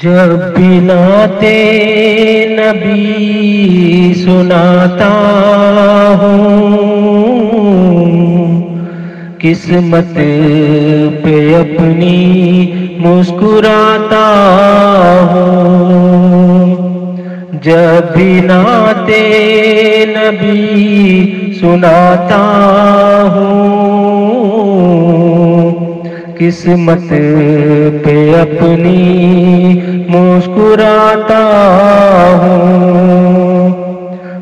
جب بھی نعتِ نبی سناتا ہوں، قسمت پہ اپنی مسکراتا ہوں۔ جب بھی نعتِ نبی سناتا ہوں، قسمت پہ اپنی مسکراتا ہوں۔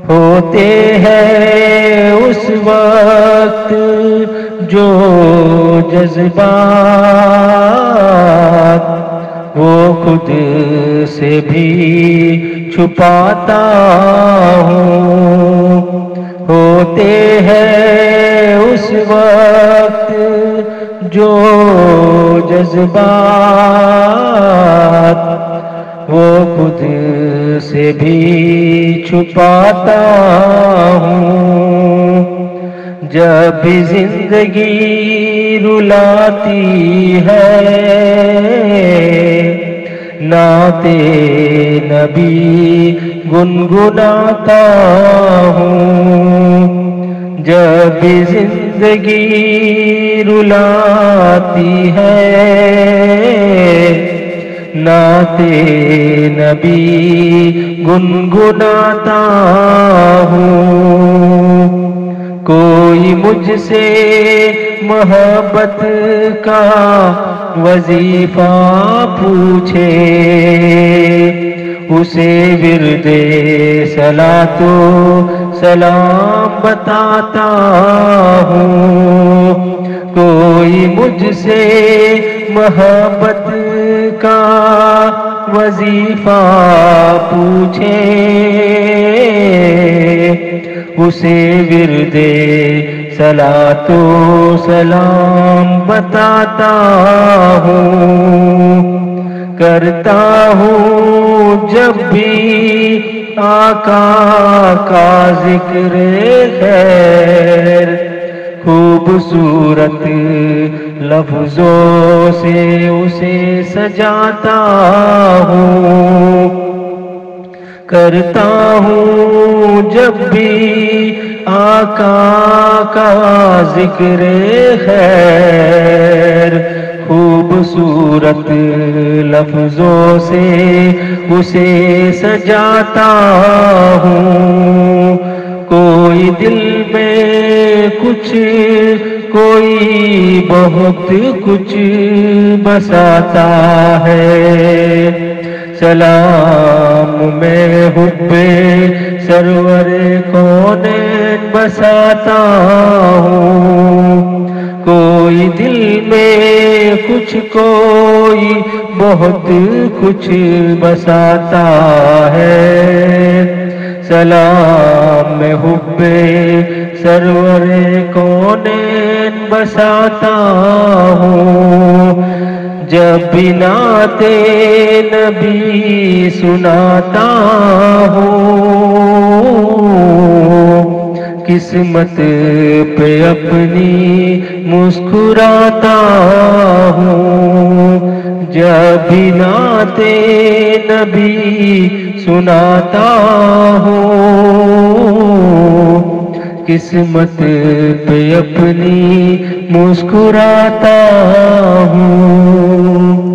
ہوتے ہیں اس وقت جو جذبات وہ خود سے بھی چھپاتا ہوں۔ ہوتے ہیں اس وقت جو جذبات وہ خود سے بھی چھپاتا ہوں۔ جب بھی زندگی رلاتی ہے نعتِ نبی گنگناتا ہوں۔ جب بھی زندگی رلاتی ہے نعتِ نبی گنگناتا ہوں۔ کوئی مجھ سے محبت کا وظیفہ پوچھے اسے ورد صلاۃ و سلام بتاتا ہوں۔ کوئی مجھ سے محبت کا وظیفہ پوچھے اسے ورد صلاۃ و سلام بتاتا ہوں۔ کرتا ہوں جب بھی آقا کا ذکر خیر، خوبصورت لفظوں سے اسے سجاتا ہوں۔ کرتا ہوں جب بھی آقا کا ذکر خیر، خوبصورت لفظوں سے اسے سجاتا ہوں۔ کوئی دل میں کچھ کوئی بہت کچھ بساتا ہے، سلام میں حب سرور کونین بساتا ہوں۔ کوئی دل میں کچھ کوئی بہت کچھ بساتا ہے، سلام میں حب سرور کونین بساتا ہوں۔ جب بھی نعتِ نبی سناتا ہوں، قسمت پہ اپنی مسکراتا ہوں۔ جب بھی نعتِ نبی سناتا ہوں، قسمت پہ اپنی مسکراتا ہوں۔